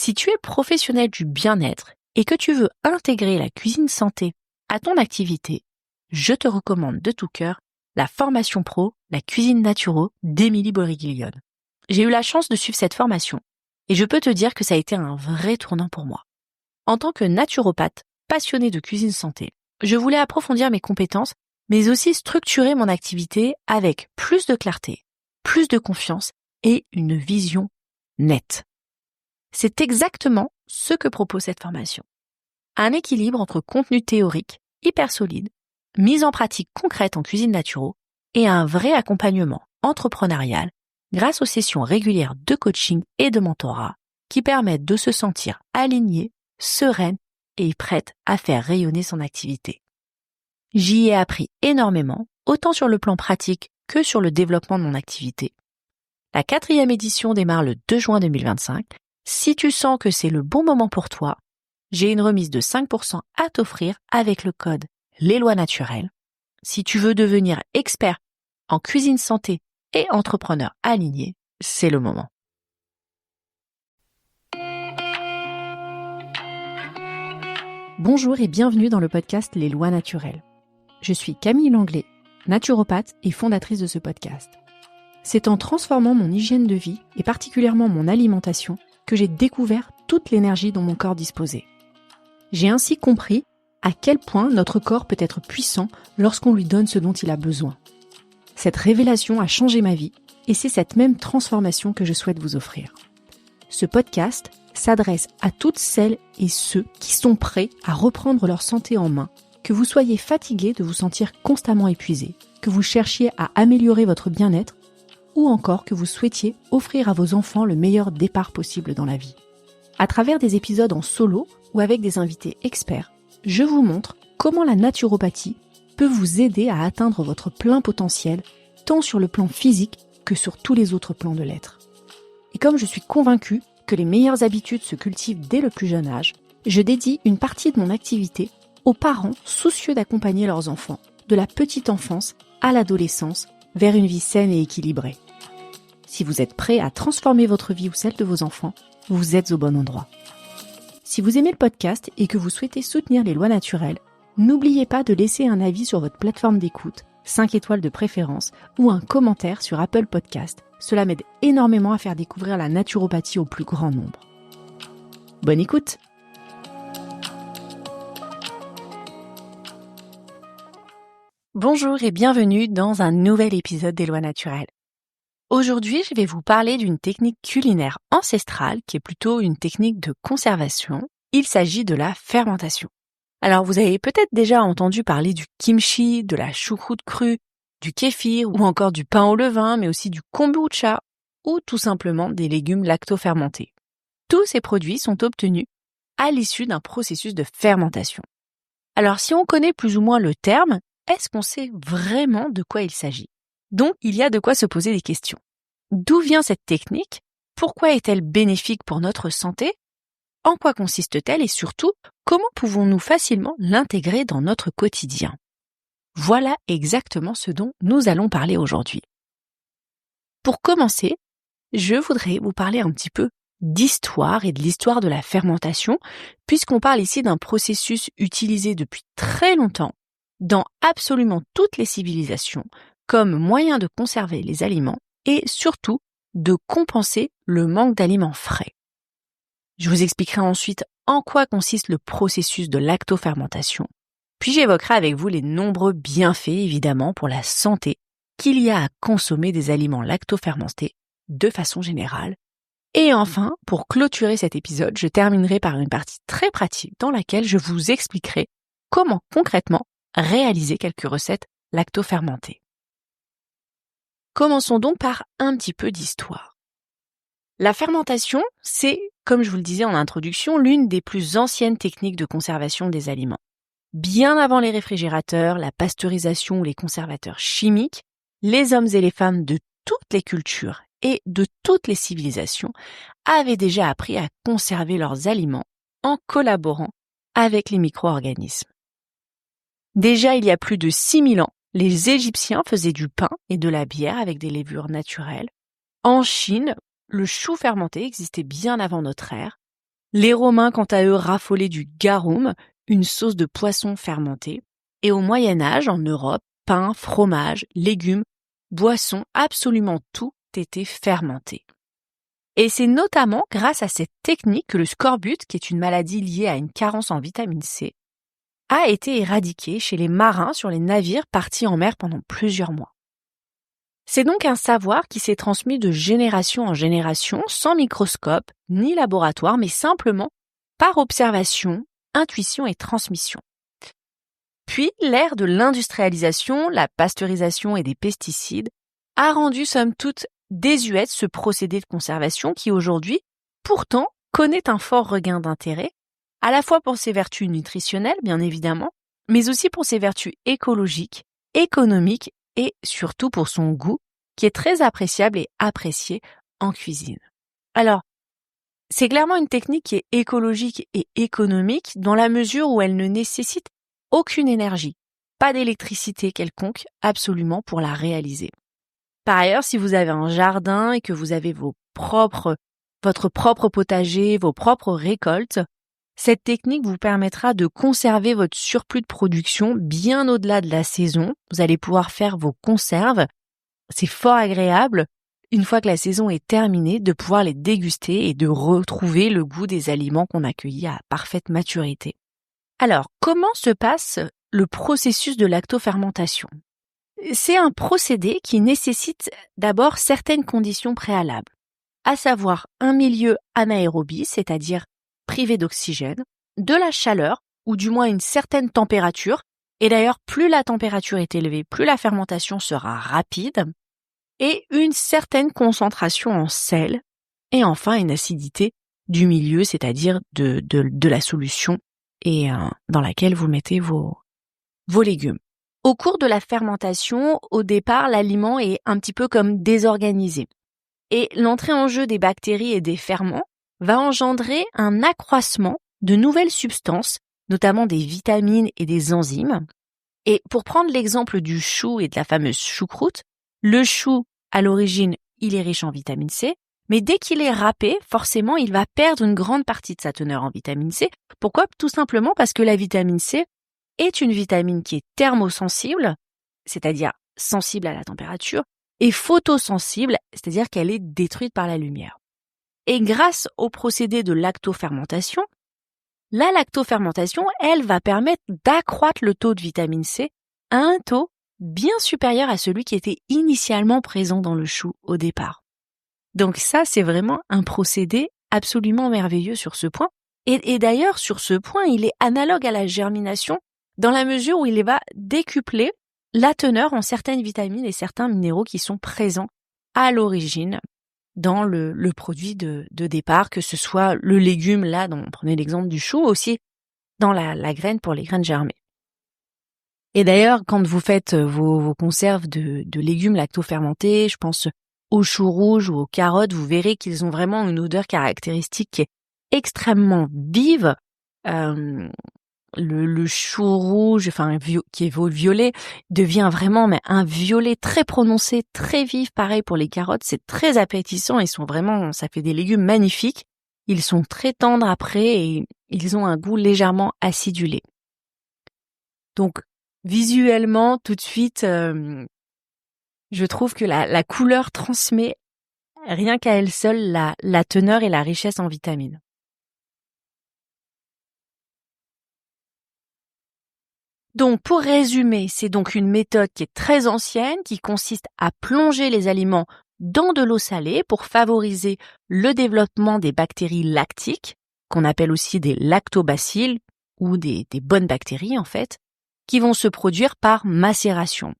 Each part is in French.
Si tu es professionnel du bien-être et que tu veux intégrer la cuisine santé à ton activité, je te recommande de tout cœur la formation pro La cuisine naturo d'Émilie Borriguiglione. J'ai eu la chance de suivre cette formation et je peux te dire que ça a été un vrai tournant pour moi. En tant que naturopathe passionnée de cuisine santé, je voulais approfondir mes compétences mais aussi structurer mon activité avec plus de clarté, plus de confiance et une vision nette. C'est exactement ce que propose cette formation. Un équilibre entre contenu théorique hyper solide, mise en pratique concrète en cuisine naturo et un vrai accompagnement entrepreneurial grâce aux sessions régulières de coaching et de mentorat qui permettent de se sentir aligné, sereine et prête à faire rayonner son activité. J'y ai appris énormément, autant sur le plan pratique que sur le développement de mon activité. La 4e édition démarre le 2 juin 2025. Si tu sens que c'est le bon moment pour toi, j'ai une remise de 5% à t'offrir avec le code Les Lois Naturelles. Si tu veux devenir expert en cuisine santé et entrepreneur aligné, c'est le moment. Bonjour et bienvenue dans le podcast Les Lois Naturelles. Je suis Camille Langlais, naturopathe et fondatrice de ce podcast. C'est en transformant mon hygiène de vie et particulièrement mon alimentation que j'ai découvert toute l'énergie dont mon corps disposait. J'ai ainsi compris à quel point notre corps peut être puissant lorsqu'on lui donne ce dont il a besoin. Cette révélation a changé ma vie et c'est cette même transformation que je souhaite vous offrir. Ce podcast s'adresse à toutes celles et ceux qui sont prêts à reprendre leur santé en main, que vous soyez fatigué de vous sentir constamment épuisé, que vous cherchiez à améliorer votre bien-être ou encore que vous souhaitiez offrir à vos enfants le meilleur départ possible dans la vie. À travers des épisodes en solo ou avec des invités experts, je vous montre comment la naturopathie peut vous aider à atteindre votre plein potentiel, tant sur le plan physique que sur tous les autres plans de l'être. Et comme je suis convaincue que les meilleures habitudes se cultivent dès le plus jeune âge, je dédie une partie de mon activité aux parents soucieux d'accompagner leurs enfants, de la petite enfance à l'adolescence, vers une vie saine et équilibrée. Si vous êtes prêt à transformer votre vie ou celle de vos enfants, vous êtes au bon endroit. Si vous aimez le podcast et que vous souhaitez soutenir les lois naturelles, n'oubliez pas de laisser un avis sur votre plateforme d'écoute, 5 étoiles de préférence, ou un commentaire sur Apple Podcast. Cela m'aide énormément à faire découvrir la naturopathie au plus grand nombre. Bonne écoute! Bonjour et bienvenue dans un nouvel épisode des Lois Naturelles. Aujourd'hui, je vais vous parler d'une technique culinaire ancestrale qui est plutôt une technique de conservation. Il s'agit de la fermentation. Alors, vous avez peut-être déjà entendu parler du kimchi, de la choucroute crue, du kéfir ou encore du pain au levain, mais aussi du kombucha ou tout simplement des légumes lactofermentés. Tous ces produits sont obtenus à l'issue d'un processus de fermentation. Alors, si on connaît plus ou moins le terme, est-ce qu'on sait vraiment de quoi il s'agit ? Donc, il y a de quoi se poser des questions. D'où vient cette technique ? Pourquoi est-elle bénéfique pour notre santé ? En quoi consiste-t-elle et surtout, comment pouvons-nous facilement l'intégrer dans notre quotidien ? Voilà exactement ce dont nous allons parler aujourd'hui. Pour commencer, je voudrais vous parler un petit peu d'histoire et de l'histoire de la fermentation, puisqu'on parle ici d'un processus utilisé depuis très longtemps dans absolument toutes les civilisations comme moyen de conserver les aliments et surtout de compenser le manque d'aliments frais. Je vous expliquerai ensuite en quoi consiste le processus de lactofermentation, puis j'évoquerai avec vous les nombreux bienfaits évidemment pour la santé qu'il y a à consommer des aliments lactofermentés de façon générale. Et enfin, pour clôturer cet épisode, je terminerai par une partie très pratique dans laquelle je vous expliquerai comment concrètement réaliser quelques recettes lactofermentées. Commençons donc par un petit peu d'histoire. La fermentation, c'est, comme je vous le disais en introduction, l'une des plus anciennes techniques de conservation des aliments. Bien avant les réfrigérateurs, la pasteurisation ou les conservateurs chimiques, les hommes et les femmes de toutes les cultures et de toutes les civilisations avaient déjà appris à conserver leurs aliments en collaborant avec les micro-organismes. Déjà il y a plus de 6000 ans, les Égyptiens faisaient du pain et de la bière avec des levures naturelles. En Chine, le chou fermenté existait bien avant notre ère. Les Romains, quant à eux, raffolaient du garum, une sauce de poisson fermentée. Et au Moyen-Âge, en Europe, pain, fromage, légumes, boissons, absolument tout était fermenté. Et c'est notamment grâce à cette technique que le scorbut, qui est une maladie liée à une carence en vitamine C, a été éradiqué chez les marins sur les navires partis en mer pendant plusieurs mois. C'est donc un savoir qui s'est transmis de génération en génération sans microscope ni laboratoire, mais simplement par observation, intuition et transmission. Puis, l'ère de l'industrialisation, la pasteurisation et des pesticides a rendu somme toute désuète ce procédé de conservation qui aujourd'hui, pourtant, connaît un fort regain d'intérêt, à la fois pour ses vertus nutritionnelles, bien évidemment, mais aussi pour ses vertus écologiques, économiques et surtout pour son goût, qui est très appréciable et apprécié en cuisine. Alors, c'est clairement une technique qui est écologique et économique dans la mesure où elle ne nécessite aucune énergie, pas d'électricité quelconque, absolument pour la réaliser. Par ailleurs, si vous avez un jardin et que vous avez votre propre potager, vos propres récoltes, cette technique vous permettra de conserver votre surplus de production bien au-delà de la saison. Vous allez pouvoir faire vos conserves. C'est fort agréable, une fois que la saison est terminée, de pouvoir les déguster et de retrouver le goût des aliments qu'on a cueillis à parfaite maturité. Alors, comment se passe le processus de lactofermentation ? C'est un procédé qui nécessite d'abord certaines conditions préalables, à savoir un milieu anaérobie, c'est-à-dire privé d'oxygène, de la chaleur, ou du moins une certaine température, et d'ailleurs plus la température est élevée, plus la fermentation sera rapide, et une certaine concentration en sel, et enfin une acidité du milieu, c'est-à-dire de la solution et dans laquelle vous mettez vos légumes. Au cours de la fermentation, au départ, l'aliment est un petit peu comme désorganisé. Et l'entrée en jeu des bactéries et des ferments va engendrer un accroissement de nouvelles substances, notamment des vitamines et des enzymes. Et pour prendre l'exemple du chou et de la fameuse choucroute, le chou, à l'origine, il est riche en vitamine C, mais dès qu'il est râpé, forcément, il va perdre une grande partie de sa teneur en vitamine C. Pourquoi ? Tout simplement parce que la vitamine C est une vitamine qui est thermosensible, c'est-à-dire sensible à la température, et photosensible, c'est-à-dire qu'elle est détruite par la lumière. Et grâce au procédé de lactofermentation, la lactofermentation, elle va permettre d'accroître le taux de vitamine C à un taux bien supérieur à celui qui était initialement présent dans le chou au départ. Donc ça, c'est vraiment un procédé absolument merveilleux sur ce point. Et d'ailleurs, sur ce point, il est analogue à la germination dans la mesure où il va décupler la teneur en certaines vitamines et certains minéraux qui sont présents à l'origine dans le produit de départ, que ce soit le légume, là, dont on prenait l'exemple du chou, aussi dans la graine pour les graines germées. Et d'ailleurs, quand vous faites vos conserves de légumes lactofermentés, je pense aux choux rouges ou aux carottes, vous verrez qu'ils ont vraiment une odeur caractéristique qui est extrêmement vive. Le chou rouge, qui est violet, devient vraiment un violet très prononcé, très vif. Pareil pour les carottes, c'est très appétissant. Ça fait des légumes magnifiques. Ils sont très tendres après et ils ont un goût légèrement acidulé. Donc, visuellement, tout de suite, je trouve que la couleur transmet, rien qu'à elle seule, la teneur et la richesse en vitamines. Donc, pour résumer, c'est donc une méthode qui est très ancienne, qui consiste à plonger les aliments dans de l'eau salée pour favoriser le développement des bactéries lactiques, qu'on appelle aussi des lactobacilles, ou des bonnes bactéries en fait, qui vont se produire par macération.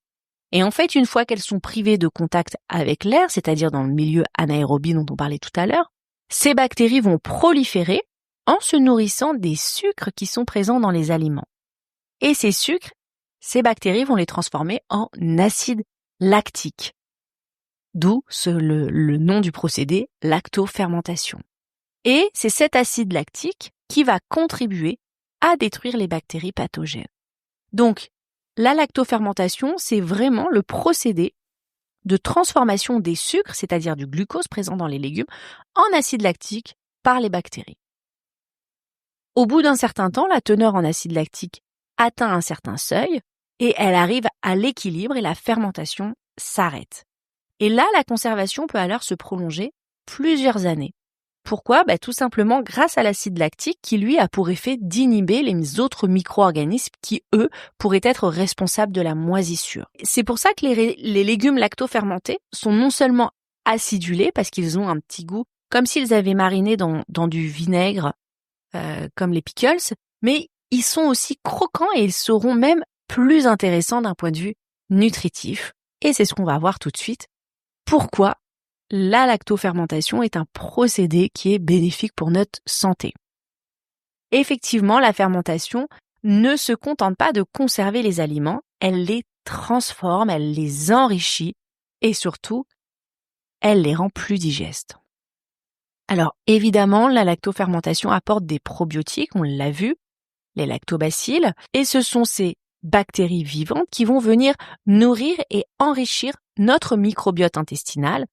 Et en fait, une fois qu'elles sont privées de contact avec l'air, c'est-à-dire dans le milieu anaérobie dont on parlait tout à l'heure, ces bactéries vont proliférer en se nourrissant des sucres qui sont présents dans les aliments. Et ces sucres, ces bactéries vont les transformer en acide lactique. D'où le nom du procédé, lactofermentation. Et c'est cet acide lactique qui va contribuer à détruire les bactéries pathogènes. Donc, la lactofermentation, c'est vraiment le procédé de transformation des sucres, c'est-à-dire du glucose présent dans les légumes, en acide lactique par les bactéries. Au bout d'un certain temps, la teneur en acide lactique atteint un certain seuil et elle arrive à l'équilibre et la fermentation s'arrête. Et là, la conservation peut alors se prolonger plusieurs années. Pourquoi ? Tout simplement grâce à l'acide lactique qui, lui, a pour effet d'inhiber les autres micro-organismes qui, eux, pourraient être responsables de la moisissure. C'est pour ça que les légumes lacto-fermentés sont non seulement acidulés, parce qu'ils ont un petit goût, comme s'ils avaient mariné dans du vinaigre, comme les pickles, mais ils sont aussi croquants et ils seront même plus intéressants d'un point de vue nutritif. Et c'est ce qu'on va voir tout de suite. Pourquoi la lactofermentation est un procédé qui est bénéfique pour notre santé. Effectivement, la fermentation ne se contente pas de conserver les aliments, elle les transforme, elle les enrichit et surtout, elle les rend plus digestes. Alors évidemment, la lactofermentation apporte des probiotiques, on l'a vu, les lactobacilles, et ce sont ces bactéries vivantes qui vont venir nourrir et enrichir notre microbiote intestinal,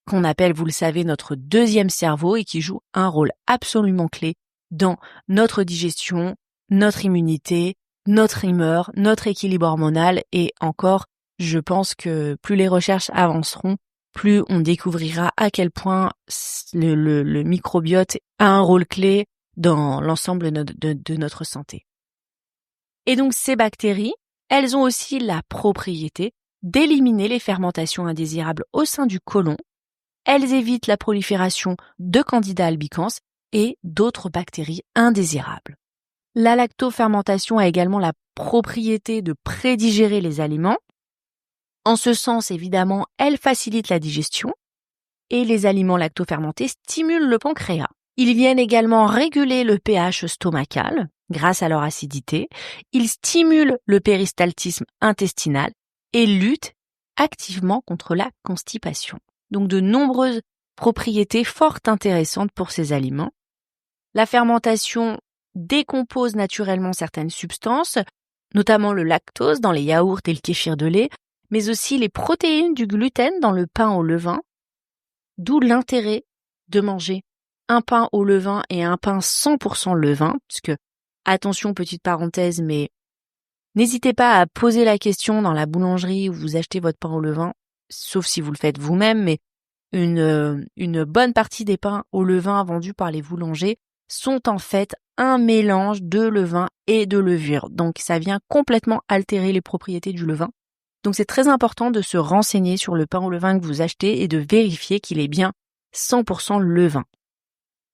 qu'on appelle, vous le savez, notre deuxième cerveau et qui joue un rôle absolument clé dans notre digestion, notre immunité, notre humeur, notre équilibre hormonal et encore, je pense que plus les recherches avanceront, plus on découvrira à quel point le microbiote a un rôle clé dans l'ensemble de notre santé. Et donc ces bactéries, elles ont aussi la propriété d'éliminer les fermentations indésirables au sein du côlon. Elles évitent la prolifération de Candida albicans et d'autres bactéries indésirables. La lactofermentation a également la propriété de prédigérer les aliments. En ce sens, évidemment, elle facilite la digestion et les aliments lactofermentés stimulent le pancréas. Ils viennent également réguler le pH stomacal grâce à leur acidité. Ils stimulent le péristaltisme intestinal et luttent activement contre la constipation. Donc de nombreuses propriétés fort intéressantes pour ces aliments. La fermentation décompose naturellement certaines substances, notamment le lactose dans les yaourts et le kéfir de lait, mais aussi les protéines du gluten dans le pain au levain, d'où l'intérêt de manger un pain au levain et un pain 100% levain, puisque, attention, petite parenthèse, mais n'hésitez pas à poser la question dans la boulangerie où vous achetez votre pain au levain, sauf si vous le faites vous-même, mais une bonne partie des pains au levain vendus par les boulangers sont en fait un mélange de levain et de levure. Donc ça vient complètement altérer les propriétés du levain. Donc c'est très important de se renseigner sur le pain au levain que vous achetez et de vérifier qu'il est bien 100% levain.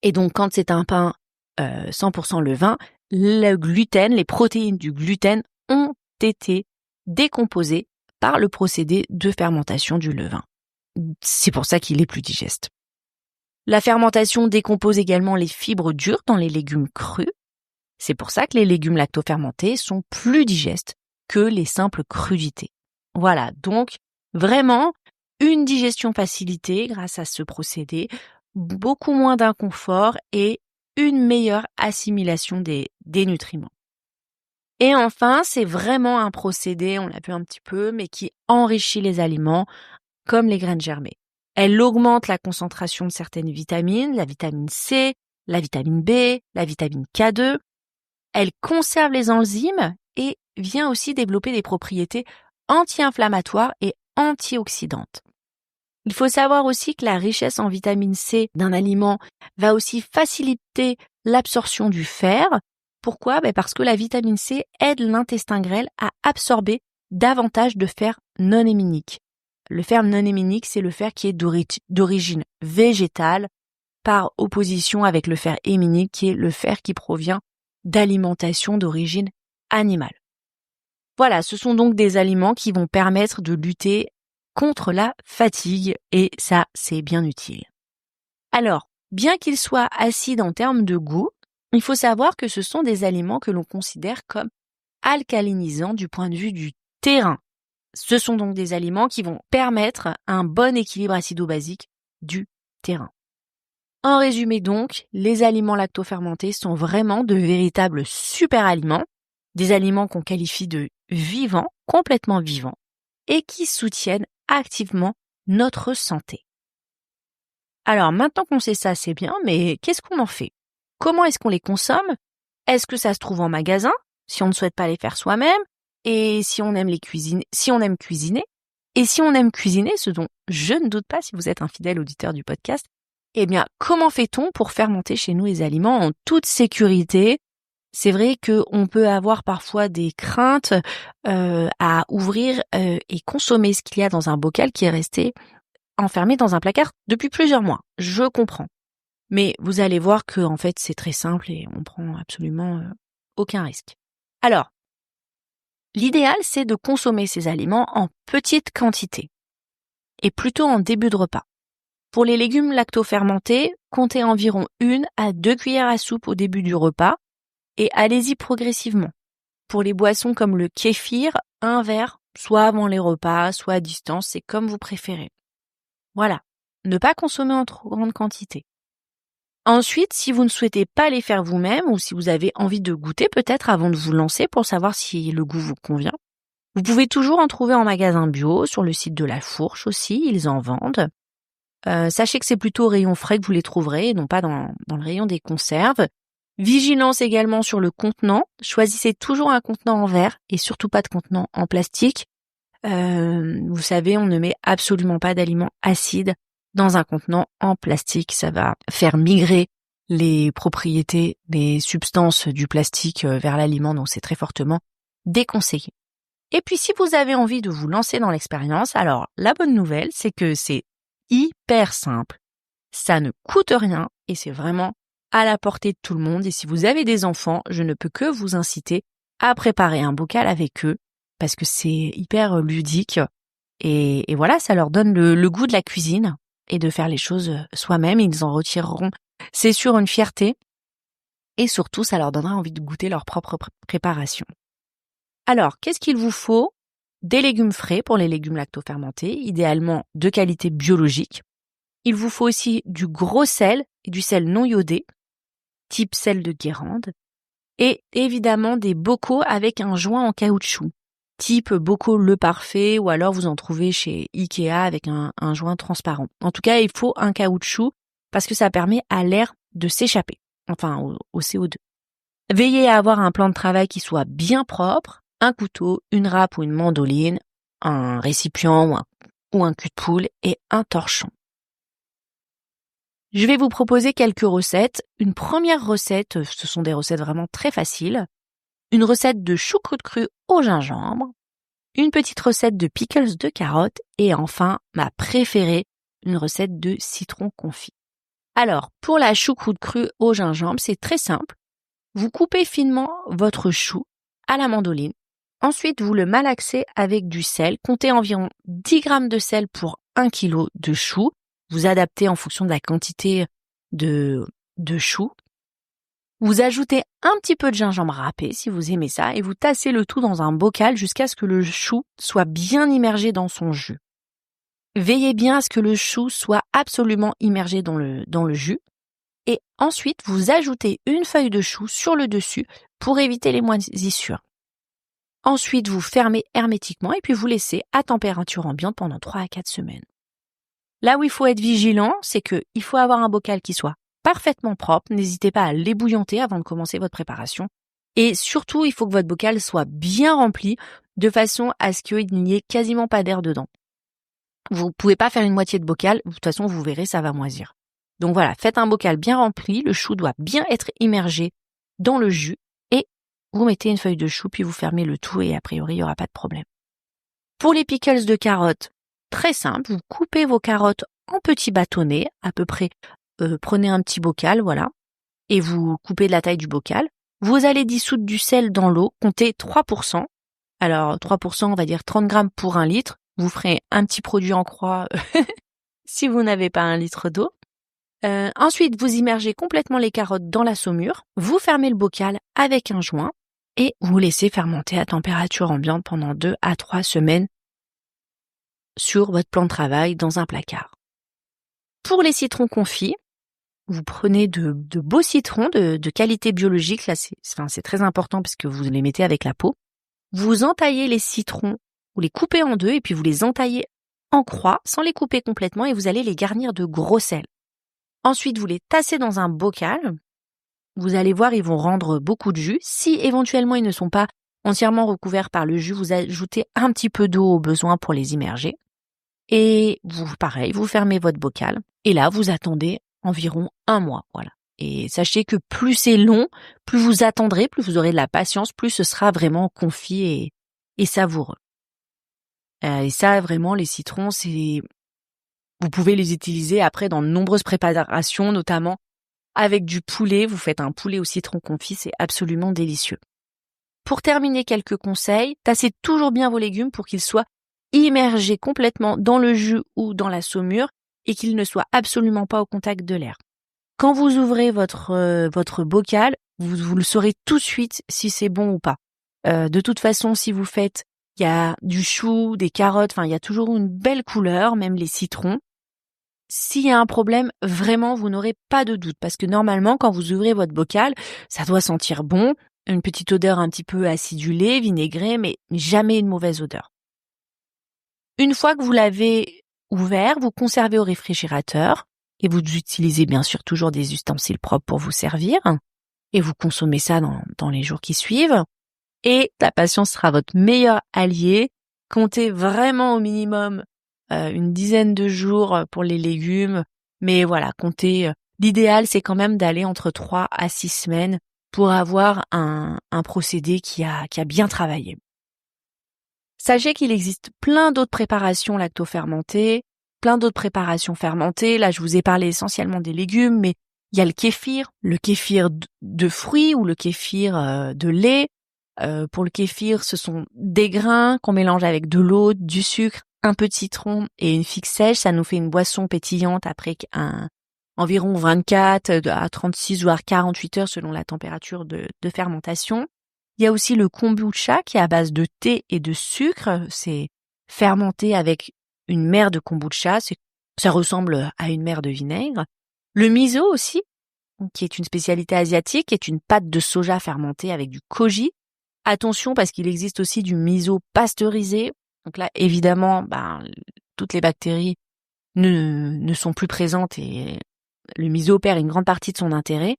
Et donc quand c'est un pain 100% levain, le gluten, les protéines du gluten ont été décomposées par le procédé de fermentation du levain. C'est pour ça qu'il est plus digeste. La fermentation décompose également les fibres dures dans les légumes crus. C'est pour ça que les légumes lactofermentés sont plus digestes que les simples crudités. Voilà, donc vraiment une digestion facilitée grâce à ce procédé, beaucoup moins d'inconfort et une meilleure assimilation des nutriments. Et enfin, c'est vraiment un procédé, on l'a vu un petit peu, mais qui enrichit les aliments comme les graines germées. Elle augmente la concentration de certaines vitamines, la vitamine C, la vitamine B, la vitamine K2. Elle conserve les enzymes et vient aussi développer des propriétés anti-inflammatoires et antioxydantes. Il faut savoir aussi que la richesse en vitamine C d'un aliment va aussi faciliter l'absorption du fer. Pourquoi ? Parce que la vitamine C aide l'intestin grêle à absorber davantage de fer non héminique. Le fer non héminique, c'est le fer qui est d'origine végétale par opposition avec le fer héminique qui est le fer qui provient d'alimentation d'origine animale. Voilà, ce sont donc des aliments qui vont permettre de lutter contre la fatigue et ça, c'est bien utile. Alors, bien qu'ils soient acides en termes de goût, il faut savoir que ce sont des aliments que l'on considère comme alcalinisants du point de vue du terrain. Ce sont donc des aliments qui vont permettre un bon équilibre acido-basique du terrain. En résumé donc, les aliments lactofermentés sont vraiment de véritables super-aliments, des aliments qu'on qualifie de vivants, complètement vivants, et qui soutiennent activement notre santé. Alors maintenant qu'on sait ça, c'est bien, mais qu'est-ce qu'on en fait ? comment est-ce qu'on les consomme? Est-ce que ça se trouve en magasin, si on ne souhaite pas les faire soi-même? Et si on aime cuisiner? Et si on aime cuisiner, ce dont je ne doute pas si vous êtes un fidèle auditeur du podcast, eh bien, comment fait-on pour fermenter chez nous les aliments en toute sécurité? C'est vrai qu'on peut avoir parfois des craintes à ouvrir et consommer ce qu'il y a dans un bocal qui est resté enfermé dans un placard depuis plusieurs mois. Je comprends. Mais vous allez voir que en fait, c'est très simple et on prend absolument aucun risque. Alors, l'idéal, c'est de consommer ces aliments en petite quantité et plutôt en début de repas. Pour les légumes lacto-fermentés, comptez environ 1 à 2 cuillères à soupe au début du repas et allez-y progressivement. Pour les boissons comme le kéfir, un verre, soit avant les repas, soit à distance, c'est comme vous préférez. Voilà, ne pas consommer en trop grande quantité. Ensuite, si vous ne souhaitez pas les faire vous-même ou si vous avez envie de goûter peut-être avant de vous lancer pour savoir si le goût vous convient, vous pouvez toujours en trouver en magasin bio, sur le site de La Fourche aussi, ils en vendent. Sachez que c'est plutôt au rayon frais que vous les trouverez, et non pas dans le rayon des conserves. Vigilance également sur le contenant. Choisissez toujours un contenant en verre et surtout pas de contenant en plastique. Vous savez, on ne met absolument pas d'aliments acides dans un contenant en plastique. Ça va faire migrer les propriétés, les substances du plastique vers l'aliment, donc c'est très fortement déconseillé. Et puis si vous avez envie de vous lancer dans l'expérience, alors la bonne nouvelle, c'est que c'est hyper simple, ça ne coûte rien et c'est vraiment à la portée de tout le monde. Et si vous avez des enfants, je ne peux que vous inciter à préparer un bocal avec eux parce que c'est hyper ludique et voilà, ça leur donne le goût de la cuisine et de faire les choses soi-même. Ils en retireront, c'est sûr, une fierté et surtout, ça leur donnera envie de goûter leur propre préparation. Alors, qu'est-ce qu'il vous faut? Des légumes frais pour les légumes lacto-fermentés, idéalement de qualité biologique. Il vous faut aussi du gros sel et du sel non iodé, type sel de Guérande, et évidemment des bocaux avec un joint en caoutchouc, type bocaux Le Parfait, ou alors vous en trouvez chez Ikea avec un joint transparent. En tout cas, il faut un caoutchouc parce que ça permet à l'air de s'échapper, enfin au CO2. Veillez à avoir un plan de travail qui soit bien propre, un couteau, une râpe ou une mandoline, un récipient ou un cul de poule et un torchon. Je vais vous proposer quelques recettes. Une première recette, ce sont des recettes vraiment très faciles. Une recette de choucroute crue au gingembre. Une petite recette de pickles de carottes. Et enfin, ma préférée, une recette de citron confit. Alors, pour la choucroute crue au gingembre, c'est très simple. Vous coupez finement votre chou à la mandoline. Ensuite, vous le malaxez avec du sel. Comptez environ 10 grammes de sel pour 1 kg de chou. Vous adaptez en fonction de la quantité de chou. Vous ajoutez un petit peu de gingembre râpé si vous aimez ça et vous tassez le tout dans un bocal jusqu'à ce que le chou soit bien immergé dans son jus. Veillez bien à ce que le chou soit absolument immergé dans le jus. Et ensuite, vous ajoutez une feuille de chou sur le dessus pour éviter les moisissures. Ensuite, vous fermez hermétiquement et puis vous laissez à température ambiante pendant 3 à 4 semaines. Là où il faut être vigilant, c'est qu'il faut avoir un bocal qui soit parfaitement propre. N'hésitez pas à l'ébouillanter avant de commencer votre préparation. Et surtout, il faut que votre bocal soit bien rempli de façon à ce qu'il n'y ait quasiment pas d'air dedans. Vous ne pouvez pas faire une moitié de bocal, de toute façon, vous verrez, ça va moisir. Donc voilà, faites un bocal bien rempli, le chou doit bien être immergé dans le jus et vous mettez une feuille de chou puis vous fermez le tout et a priori, il n'y aura pas de problème. Pour les pickles de carottes, très simple, vous coupez vos carottes en petits bâtonnets, à peu près, prenez un petit bocal, voilà, et vous coupez de la taille du bocal. Vous allez dissoudre du sel dans l'eau, comptez 3%. Alors 3%, on va dire 30 grammes pour 1 litre. Vous ferez un petit produit en croix si vous n'avez pas 1 litre d'eau. Ensuite, vous immergez complètement les carottes dans la saumure, vous fermez le bocal avec un joint et vous laissez fermenter à température ambiante pendant 2 à 3 semaines sur votre plan de travail dans un placard. Pour les citrons confits, vous prenez de beaux citrons de qualité biologique, là c'est très important parce que vous les mettez avec la peau. Vous entaillez les citrons, vous les coupez en deux et puis vous les entaillez en croix sans les couper complètement et vous allez les garnir de gros sel. Ensuite, vous les tassez dans un bocal, vous allez voir, ils vont rendre beaucoup de jus. Si éventuellement ils ne sont pas entièrement recouverts par le jus, vous ajoutez un petit peu d'eau au besoin pour les immerger. Et pareil, vous fermez votre bocal. Et là, vous attendez environ 1 mois. Voilà. Et sachez que plus c'est long, plus vous attendrez, plus vous aurez de la patience, plus ce sera vraiment confit et savoureux. Et ça, vraiment, les citrons, vous pouvez les utiliser après dans de nombreuses préparations, notamment avec du poulet. Vous faites un poulet au citron confit, c'est absolument délicieux. Pour terminer, quelques conseils. Tassez toujours bien vos légumes pour qu'ils soient immergés complètement dans le jus ou dans la saumure et qu'ils ne soient absolument pas au contact de l'air. Quand vous ouvrez votre bocal, vous le saurez tout de suite si c'est bon ou pas. De toute façon, si vous faites, il y a du chou, des carottes, il y a toujours une belle couleur, même les citrons. S'il y a un problème, vraiment, vous n'aurez pas de doute parce que normalement, quand vous ouvrez votre bocal, ça doit sentir bon, une petite odeur un petit peu acidulée, vinaigrée, mais jamais une mauvaise odeur. Une fois que vous l'avez ouvert, vous conservez au réfrigérateur et vous utilisez bien sûr toujours des ustensiles propres pour vous servir et vous consommez ça dans les jours qui suivent. Et la patience sera votre meilleur allié. Comptez vraiment au minimum une dizaine de jours pour les légumes, mais voilà, comptez. L'idéal, c'est quand même d'aller entre 3 à 6 semaines pour avoir un procédé qui a bien travaillé. Sachez qu'il existe plein d'autres préparations lactofermentées, plein d'autres préparations fermentées. Là, je vous ai parlé essentiellement des légumes, mais il y a le kéfir de fruits ou le kéfir de lait. Pour le kéfir, ce sont des grains qu'on mélange avec de l'eau, du sucre, un peu de citron et une figue sèche. Ça nous fait une boisson pétillante après environ 24 à 36 voire 48 heures selon la température de fermentation. Il y a aussi le kombucha qui est à base de thé et de sucre. C'est fermenté avec une mer de kombucha. Ça ressemble à une mer de vinaigre. Le miso aussi, qui est une spécialité asiatique, est une pâte de soja fermentée avec du koji. Attention parce qu'il existe aussi du miso pasteurisé. Donc là, évidemment, toutes les bactéries ne sont plus présentes et le miso perd une grande partie de son intérêt.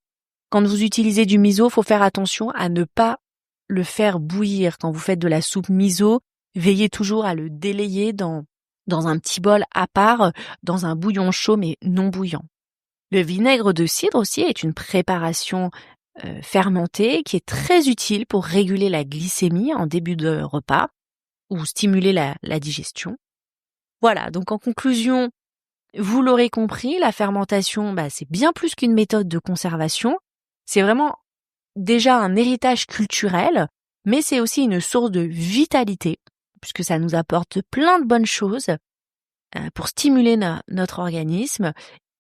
Quand vous utilisez du miso, faut faire attention à ne pas le faire bouillir. Quand vous faites de la soupe miso, veillez toujours à le délayer dans un petit bol à part, dans un bouillon chaud mais non bouillant. Le vinaigre de cidre aussi est une préparation fermentée qui est très utile pour réguler la glycémie en début de repas ou stimuler la digestion. Voilà, donc en conclusion, vous l'aurez compris, la fermentation, c'est bien plus qu'une méthode de conservation. C'est vraiment déjà un héritage culturel, mais c'est aussi une source de vitalité, puisque ça nous apporte plein de bonnes choses pour stimuler notre organisme.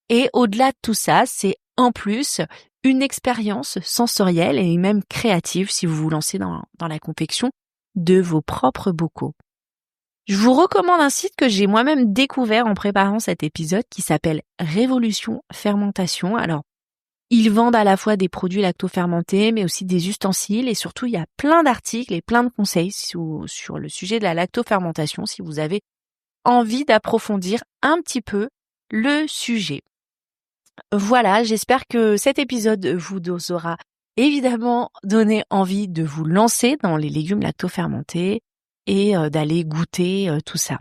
Et au-delà de tout ça, c'est en plus une expérience sensorielle et même créative si vous vous lancez dans la confection de vos propres bocaux. Je vous recommande un site que j'ai moi-même découvert en préparant cet épisode qui s'appelle Révolution Fermentation. Alors, ils vendent à la fois des produits lactofermentés, mais aussi des ustensiles et surtout, il y a plein d'articles et plein de conseils sur le sujet de la lactofermentation si vous avez envie d'approfondir un petit peu le sujet. Voilà, j'espère que cet épisode vous aura évidemment donné envie de vous lancer dans les légumes lactofermentés et d'aller goûter tout ça.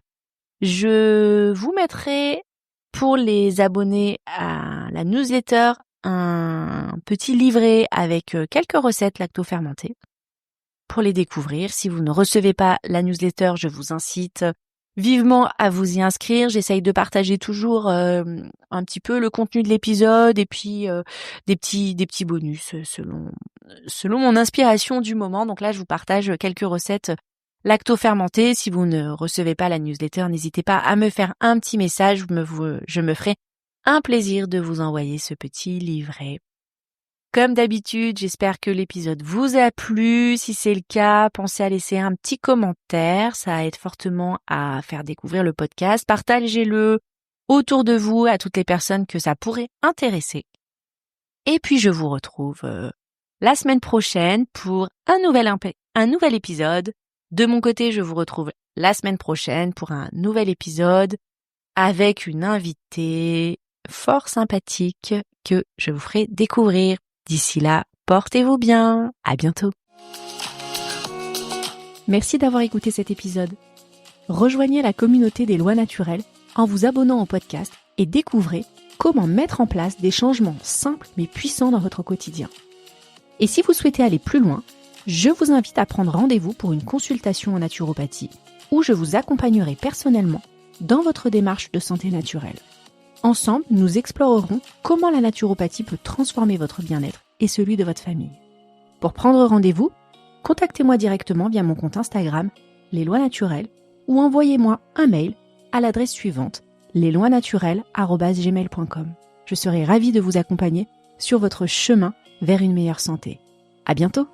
Je vous mettrai pour les abonnés à la newsletter un petit livret avec quelques recettes lactofermentées pour les découvrir. Si vous ne recevez pas la newsletter, je vous incite vivement à vous y inscrire. J'essaye de partager toujours un petit peu le contenu de l'épisode et puis des petits bonus selon mon inspiration du moment. Donc là, je vous partage quelques recettes lactofermentées. Si vous ne recevez pas la newsletter, n'hésitez pas à me faire un petit message. Je me ferai un plaisir de vous envoyer ce petit livret. Comme d'habitude, j'espère que l'épisode vous a plu. Si c'est le cas, pensez à laisser un petit commentaire. Ça aide fortement à faire découvrir le podcast. Partagez-le autour de vous à toutes les personnes que ça pourrait intéresser. Et puis, je vous retrouve la semaine prochaine pour un nouvel épisode. De mon côté, je vous retrouve la semaine prochaine pour un nouvel épisode avec une invitée fort sympathique que je vous ferai découvrir. D'ici là, portez-vous bien. À bientôt. Merci d'avoir écouté cet épisode. Rejoignez la communauté des lois naturelles en vous abonnant au podcast et découvrez comment mettre en place des changements simples mais puissants dans votre quotidien. Et si vous souhaitez aller plus loin, je vous invite à prendre rendez-vous pour une consultation en naturopathie où je vous accompagnerai personnellement dans votre démarche de santé naturelle. Ensemble, nous explorerons comment la naturopathie peut transformer votre bien-être et celui de votre famille. Pour prendre rendez-vous, contactez-moi directement via mon compte Instagram, Les Lois Naturelles, ou envoyez-moi un mail à l'adresse suivante, lesloisnaturelles@gmail.com. Je serai ravie de vous accompagner sur votre chemin vers une meilleure santé. À bientôt!